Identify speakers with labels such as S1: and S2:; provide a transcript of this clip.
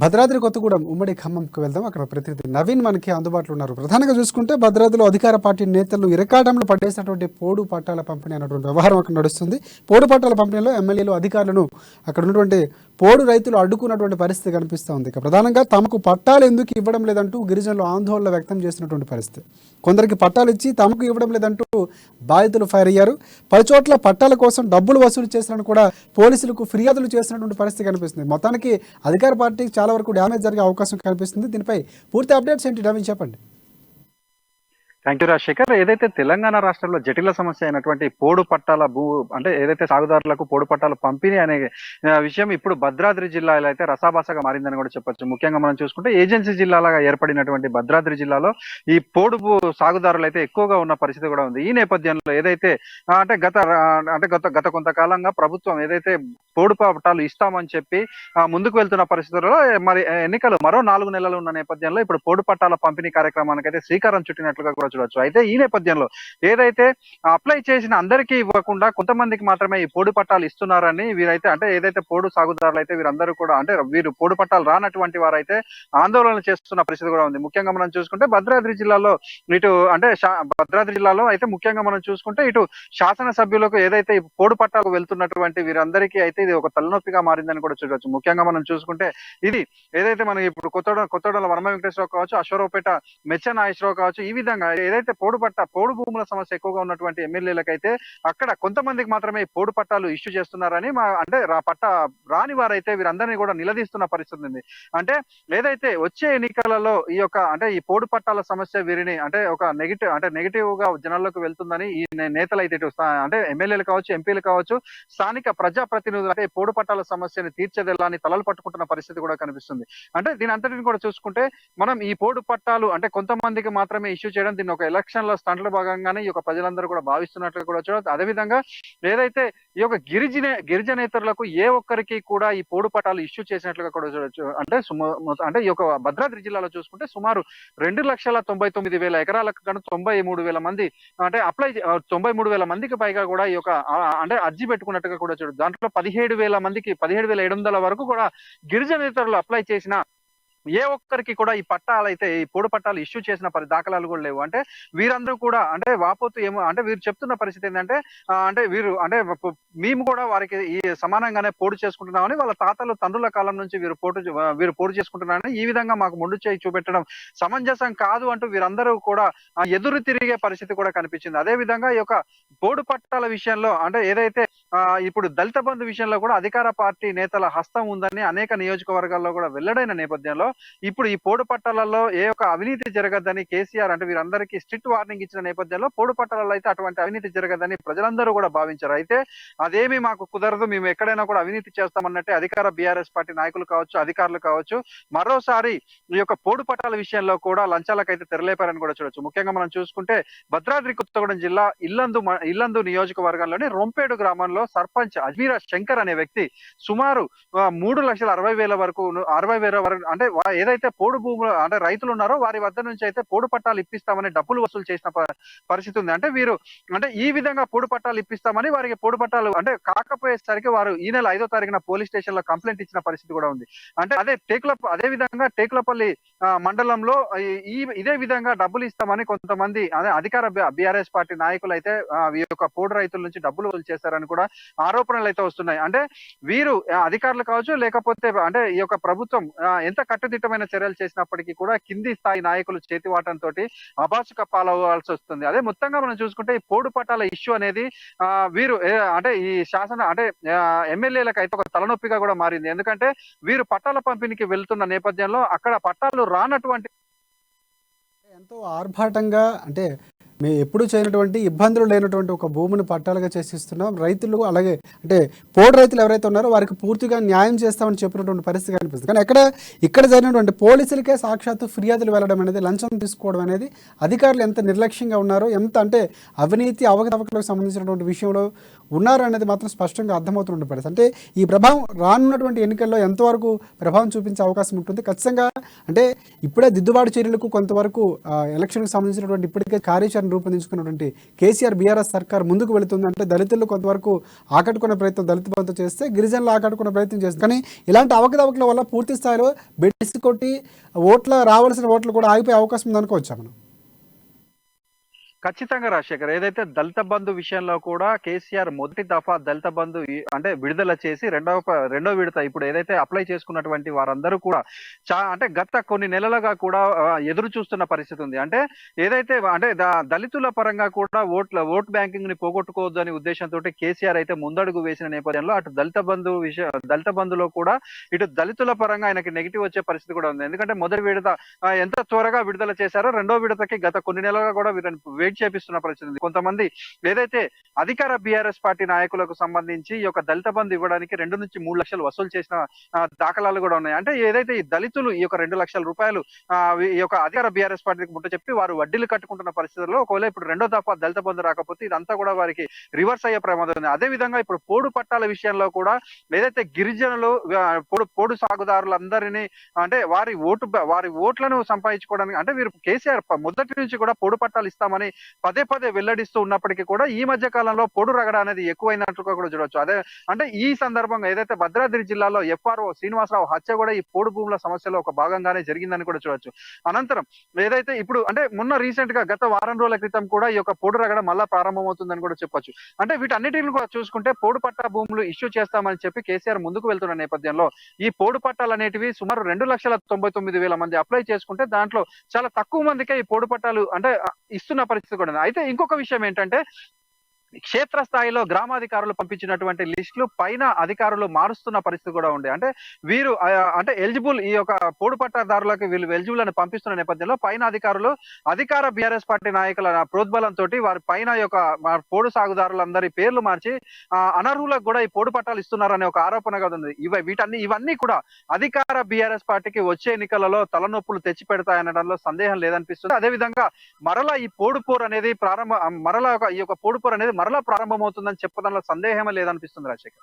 S1: భద్రాద్రి కొత్తగూడెం ఉమ్మడి ఖమ్మంకు వెళ్దాం. అక్కడ ప్రతినిధి నవీన్ మనకి అందుబాటులో ఉన్నారు. ప్రధానంగా చూసుకుంటే భద్రాద్రిలో అధికార పార్టీ నేతలను ఇరకాటంలో పట్టేసినటువంటి పోడు పట్టాల పంపిణీ అనేటువంటి వ్యవహారం అక్కడ నడుస్తుంది. పోడు పట్టాల పంపిణీలో ఎమ్మెల్యేలు అధికారులను అక్కడ ఉన్నటువంటి పోడు రైతులు అడ్డుకున్నటువంటి పరిస్థితి కనిపిస్తూ ఉంది. ఇక ప్రధానంగా తమకు పట్టాలు ఎందుకు ఇవ్వడం లేదంటూ గిరిజనులు ఆందోళన వ్యక్తం చేసినటువంటి పరిస్థితి. కొందరికి పట్టాలు ఇచ్చి తమకు ఇవ్వడం లేదంటూ బాధితులు ఫైర్ అయ్యారు. పలు చోట్ల పట్టాల కోసం డబ్బులు వసూలు చేసినట్టు కూడా పోలీసులకు ఫిర్యాదులు చేసినటువంటి పరిస్థితి కనిపిస్తుంది. మొత్తానికి అధికార పార్టీకి చాలా వరకు డ్యామేజ్ జరిగే అవకాశం కనిపిస్తుంది. దీనిపై పూర్తి అప్డేట్స్ ఏంటి నవీన్ చెప్పండి.
S2: Thank you Rajasekhar. ఏదైతే తెలంగాణ రాష్ట్రంలో జటిల సమస్య అయినటువంటి పోడు పట్టాల అంటే ఏదైతే సాగుదారులకు పోడు పట్టాల పంపిణీ అనే విషయం ఇప్పుడు భద్రాద్రి జిల్లాలో అయితే రసాభాసగా మారిందని కూడా చెప్పొచ్చు. ముఖ్యంగా మనం చూసుకుంటే ఏజెన్సీ జిల్లాగా ఏర్పడినటువంటి భద్రాద్రి జిల్లాలో ఈ పోడు సాగుదారులు అయితే ఎక్కువగా ఉన్న పరిస్థితి కూడా ఉంది. ఈ నేపథ్యంలో ఏదైతే గత కొంతకాలంగా ప్రభుత్వం ఏదైతే పోడు పట్టాలు ఇస్తామని చెప్పి ముందుకు వెళ్తున్న పరిస్థితుల్లో మరి ఎన్నికలు మరో 4 నెలలు ఉన్న నేపథ్యంలో ఇప్పుడు పోడు పట్టాల పంపిణీ కార్యక్రమానికి అయితే శ్రీకారం చుట్టినట్లుగా కూడా చూడొచ్చు. అయితే ఈ నేపథ్యంలో ఏదైతే అప్లై చేసిన అందరికీ ఇవ్వకుండా కొంతమందికి మాత్రమే ఈ పోడు పట్టాలు ఇస్తున్నారని వీరైతే అంటే ఏదైతే పోడు సాగుదారులు అయితే వీరందరూ కూడా అంటే వీరు పోడు పట్టాలు రానటువంటి వారైతే ఆందోళన చేస్తున్న పరిస్థితి కూడా ఉంది. ముఖ్యంగా మనం చూసుకుంటే భద్రాద్రి జిల్లాలో భద్రాద్రి జిల్లాలో అయితే ముఖ్యంగా మనం చూసుకుంటే ఇటు శాసనసభ్యులకు ఏదైతే పోడు పట్టాలు వెళ్తున్నటువంటి వీరందరికీ అయితే ఇది ఒక తలనొప్పిగా మారిందని కూడా చూడవచ్చు. ముఖ్యంగా మనం చూసుకుంటే ఇది ఏదైతే మనం ఇప్పుడు కొత్తగూడెంలో వర్మ వెంకటేశ్వరరావు కావచ్చు, అశ్వరావుపేట మెచ్చ నాగేశ్వరరావు కావచ్చు, ఈ విధంగా ఏదైతే పోడు భూముల సమస్య ఎక్కువగా ఉన్నటువంటి ఎమ్మెల్యేలకైతే అక్కడ కొంతమందికి మాత్రమే పోడు పట్టాలు ఇష్యూ చేస్తున్నారని అంటే రాని వారైతే వీరందరినీ కూడా నిలదీస్తున్న పరిస్థితి ఉంది. అంటే ఏదైతే వచ్చే ఎన్నికలలో ఈ పోడు పట్టాల సమస్య వీరిని అంటే ఒక నెగిటివ్ గా జనాల్లోకి వెళ్తుందని ఈ నేతలు అయితే అంటే ఎమ్మెల్యేలు కావచ్చు, ఎంపీలు కావచ్చు, స్థానిక ప్రజాప్రతినిధులు అంటే పోడు పట్టాల సమస్యను తీర్చేదెలా అని తలలు పట్టుకుంటున్న పరిస్థితి కూడా కనిపిస్తుంది. అంటే దీని అంతటిని కూడా చూసుకుంటే మనం ఈ పోడు పట్టాలు అంటే కొంతమందికి మాత్రమే ఇష్యూ చేయడం దీన్ని ఒక ఎలక్షన్ లో స్టంట్ల భాగంగానే ఈ ప్రజలందరూ కూడా భావిస్తున్నట్లు కూడా చూడవచ్చు. అదేవిధంగా ఏదైతే ఈ గిరిజనేతరులకు ఏ ఒక్కరికి కూడా ఈ పోడు పట్టాలు ఇష్యూ చేసినట్లుగా కూడా చూడవచ్చు. అంటే ఈ భద్రాద్రి జిల్లాలో చూసుకుంటే సుమారు 2,99,000 ఎకరాలకు గాను 93,000 మంది అంటే 93,000 మందికి పైగా కూడా ఈ అంటే అర్జీ పెట్టుకున్నట్టుగా కూడా చూడవచ్చు. దాంట్లో 17,700 వరకు కూడా గిరిజనేతరులు అప్లై చేసిన ఏ ఒక్కరికి కూడా ఈ పోడు పట్టాలు ఇష్యూ చేసిన దాఖలాలు కూడా లేవు. అంటే వీరందరూ కూడా అంటే వాపోతూ ఏమో అంటే వీరు చెప్తున్న పరిస్థితి ఏంటంటే మేము కూడా వారికి ఈ సమానంగానే పోడు చేసుకుంటున్నామని వాళ్ళ తాతలు తండ్రుల కాలం నుంచి వీరు పోడు చేసుకుంటున్నారని ఈ విధంగా మాకు ముందు చేయి చూపెట్టడం సమంజసం కాదు అంటూ వీరందరూ కూడా ఎదురు తిరిగే పరిస్థితి కూడా కనిపించింది. అదే విధంగా ఈ పోడు పట్టాల విషయంలో అంటే ఏదైతే ఇప్పుడు దళిత బంధు విషయంలో కూడా అధికార పార్టీ నేతల హస్తం ఉందని అనేక నియోజకవర్గాల్లో కూడా వెల్లడైన నేపథ్యంలో ఇప్పుడు ఈ పోడు పట్టాలలో అవినీతి జరగద్దని కేసీఆర్ అంటే వీరందరికీ స్ట్రిక్ట్ వార్నింగ్ ఇచ్చిన నేపథ్యంలో పోడు పట్టాలలో అయితే అటువంటి అవినీతి జరగదని ప్రజలందరూ కూడా భావించారు. అయితే అదేమి మాకు కుదరదు, మేము ఎక్కడైనా కూడా అవినీతి చేస్తామన్నట్టే అధికార బీఆర్ఎస్ పార్టీ నాయకులు కావచ్చు, అధికారులు కావచ్చు మరోసారి ఈ పోడు పట్టాల విషయంలో కూడా లంచాలకైతే తెరలేపారని కూడా చూడొచ్చు. ముఖ్యంగా మనం చూసుకుంటే భద్రాద్రి కొత్తగూడెం జిల్లా ఇల్లందు నియోజకవర్గంలోని రొంపేడు గ్రామంలో సర్పంచ్ అజ్మీరా శంకర్ అనే వ్యక్తి సుమారు 3,60,000 వరకు అంటే ఏదైతే పోడు భూములు అంటే రైతులు ఉన్నారో వారి వద్ద నుంచి అయితే పోడు పట్టాలు ఇప్పిస్తామని డబ్బులు వసూలు చేసిన పరిస్థితి ఉంది. అంటే వీరు అంటే ఈ విధంగా పోడు పట్టాలు ఇప్పిస్తామని వారికి పోడు పట్టాలు అంటే కాకపోయేసరికి వారు ఈ నెల 5వ తారీఖున పోలీస్ స్టేషన్ లో కంప్లైంట్ ఇచ్చిన పరిస్థితి కూడా ఉంది. అంటే అదే విధంగా టేకులపల్లి మండలంలో ఇదే విధంగా డబ్బులు ఇస్తామని కొంతమంది అదే అధికార బీఆర్ఎస్ పార్టీ నాయకులు అయితే ఈ పోడు రైతుల నుంచి డబ్బులు వసూలు చేశారని కూడా ఆరోపణలు అయితే వస్తున్నాయి. అంటే వీరు అధికారులు కావచ్చు లేకపోతే అంటే ఈ ప్రభుత్వం ఎంత కట్టుదిట్టమైన చర్యలు చేసినప్పటికీ కూడా కింది స్థాయి నాయకులు చేతివాటంతో అభాసుక పాలవ్వాల్సి వస్తుంది. అదే మొత్తంగా మనం చూసుకుంటే ఈ పోడు పట్టాల ఇష్యూ అనేది వీరు అంటే ఈ ఎమ్మెల్యేలకు అయితే ఒక తలనొప్పిగా కూడా మారింది. ఎందుకంటే వీరు పట్టాల పంపిణీకి వెళ్తున్న నేపథ్యంలో అక్కడ పట్టాలు రానటువంటి
S1: ఎంతో ఆర్భాటంగా అంటే మేము ఎప్పుడు చేయనటువంటి ఇబ్బందులు లేనటువంటి ఒక భూమిని పట్టాలుగా చేసిస్తున్నాం. రైతులు అలాగే అంటే పోడు రైతులు ఎవరైతే ఉన్నారో వారికి పూర్తిగా న్యాయం చేస్తామని చెప్పినటువంటి పరిస్థితి కనిపిస్తుంది. కానీ ఇక్కడ జరిగినటువంటి పోలీసులకే సాక్షాత్తు ఫిర్యాదులు వెళ్ళడం అనేది, లంచం తీసుకోవడం అనేది అధికారులు ఎంత నిర్లక్ష్యంగా ఉన్నారో, ఎంత అంటే అవినీతి అవకతవకలకు సంబంధించినటువంటి విషయంలో ఉన్నారు అనేది మాత్రం స్పష్టంగా అర్థమవుతున్న పరిస్థితి. అంటే ఈ ప్రభావం రానున్నటువంటి ఎన్నికల్లో ఎంతవరకు ప్రభావం చూపించే అవకాశం ఉంటుంది? ఖచ్చితంగా అంటే ఇప్పుడే దిద్దుబాటు చర్యలకు కొంతవరకు ఎలక్షన్కి సంబంధించినటువంటి ఇప్పటికే కార్యాచరణ రూపొందించుకున్నటువంటి కేసీఆర్ బీఆర్ఎస్ సర్కార్ ముందుకు వెళుతుంది అంటే దళితులు కొంతవరకు ఆకట్టుకునే ప్రయత్నం దళిత బంధు చేస్తే గిరిజనులు ఆకట్టుకునే ప్రయత్నం చేస్తుంది. కానీ ఇలాంటి అవకతవకల వల్ల పూర్తి స్థాయిలో బెడిసి కొట్టి రావాల్సిన ఓట్లు కూడా ఆగిపోయే అవకాశం ఉందనుకోవచ్చా మనం?
S2: ఖచ్చితంగా రాజశేఖర్, ఏదైతే దళిత బంధు విషయంలో కూడా కేసీఆర్ మొదటి దఫా దళిత బంధు అంటే విడుదల చేసి రెండో విడత ఇప్పుడు ఏదైతే అప్లై చేసుకున్నటువంటి వారందరూ కూడా అంటే గత కొన్ని నెలలుగా కూడా ఎదురు చూస్తున్న పరిస్థితి ఉంది. అంటే ఏదైతే అంటే దళితుల పరంగా కూడా ఓట్ బ్యాంకింగ్ ని పోగొట్టుకోవద్దు అనే ఉద్దేశంతో కేసీఆర్ అయితే ముందడుగు వేసిన నేపథ్యంలో అటు దళిత బంధులో కూడా ఇటు దళితుల పరంగా ఆయనకి నెగిటివ్ వచ్చే పరిస్థితి కూడా ఉంది. ఎందుకంటే మొదటి విడత ఎంత త్వరగా విడుదల చేశారో రెండో విడతకి గత కొన్ని నెలలుగా కూడా వీరిని చేపిస్తున్న పరిస్థితి ఉంది. కొంతమంది ఏదైతే అధికార బీఆర్ఎస్ పార్టీ నాయకులకు సంబంధించి ఈ యొక్క దళిత బంధు ఇవ్వడానికి 2 నుంచి 3 లక్షలు వసూలు చేసిన దాఖలాలు కూడా ఉన్నాయి. అంటే ఏదైతే ఈ దళితులు ఈ యొక్క 2 లక్షల రూపాయలు ఈ యొక్క అధికార బీఆర్ఎస్ పార్టీకి ముట్ట చెప్పి వారు వడ్డీలు కట్టుకుంటున్న పరిస్థితుల్లో ఒకవేళ ఇప్పుడు రెండో దఫా దళిత బంధు రాకపోతే ఇదంతా కూడా వారికి రివర్స్ అయ్యే ప్రమాదం ఉంది. అదే విధంగా ఇప్పుడు పోడు పట్టాల విషయంలో కూడా ఏదైతే గిరిజనులు పోడు సాగుదారులందరినీ అంటే వారి ఓట్లను సంపాదించుకోవడానికి అంటే వీరు కేసీఆర్ మొదటి నుంచి కూడా పోడు పట్టాలు ఇస్తామని పదే వెల్లడిస్తూ ఉన్నప్పటికీ కూడా ఈ మధ్య కాలంలో పొడు రగడ అనేది ఎక్కువైనట్టుగా కూడా చూడొచ్చు. అదే అంటే ఈ సందర్భంగా ఏదైతే భద్రాద్రి జిల్లాలో FRO శ్రీనివాసరావు హత్య కూడా ఈ పోడు భూముల సమస్యలో ఒక భాగంగానే జరిగిందని కూడా చూడొచ్చు. అనంతరం ఏదైతే ఇప్పుడు అంటే మొన్న రీసెంట్ గా గత వారం రోజుల క్రితం కూడా ఈ యొక్క పోడు రగడ మళ్ళా ప్రారంభమవుతుందని కూడా చెప్పొచ్చు. అంటే వీటన్నిటిని కూడా చూసుకుంటే పోడు పట్టా భూములు ఇష్యూ చేస్తామని చెప్పి కేసీఆర్ ముందుకు వెళ్తున్న నేపథ్యంలో ఈ పోడు పట్టాలు అనేటివి సుమారు 2,99,000 మంది అప్లై చేసుకుంటే దాంట్లో చాలా తక్కువ మందికే ఈ పోడు పట్టాలు అంటే ఇస్తున్న పరిస్థితి కూడా ఉంది. అయితే ఇంకొక విషయం ఏంటంటే క్షేత్రస్థాయిలో గ్రామాధికారులు పంపించినటువంటి లిస్టులు పైన అధికారులు మారుస్తున్న పరిస్థితి కూడా ఉంది. అంటే వీరు అంటే ఎలిజిబుల్ ఈ యొక్క పోడు పట్టాదారులకు వీళ్ళు ఎలిజిబుల్ అని పంపిస్తున్న నేపథ్యంలో పైన అధికారులు అధికార బీఆర్ఎస్ పార్టీ నాయకుల ప్రోద్బలంతో వారి పైన యొక్క పోడు సాగుదారులందరి పేర్లు మార్చి అనర్హులకు కూడా ఈ పోడు పట్టాలు ఇస్తున్నారనే ఒక ఆరోపణగా ఉంది. ఇవన్నీ కూడా అధికార బీఆర్ఎస్ పార్టీకి వచ్చే ఎన్నికలలో తలనొప్పులు తెచ్చి పెడతాయనడంలో సందేహం లేదనిపిస్తుంది. అదేవిధంగా మరలా ఈ పోడు పోరు అనేది మరలా ప్రారంభమవుతుందని చెప్పడంలో సందేహమే లేదనిపిస్తుంది రాజశేఖర్.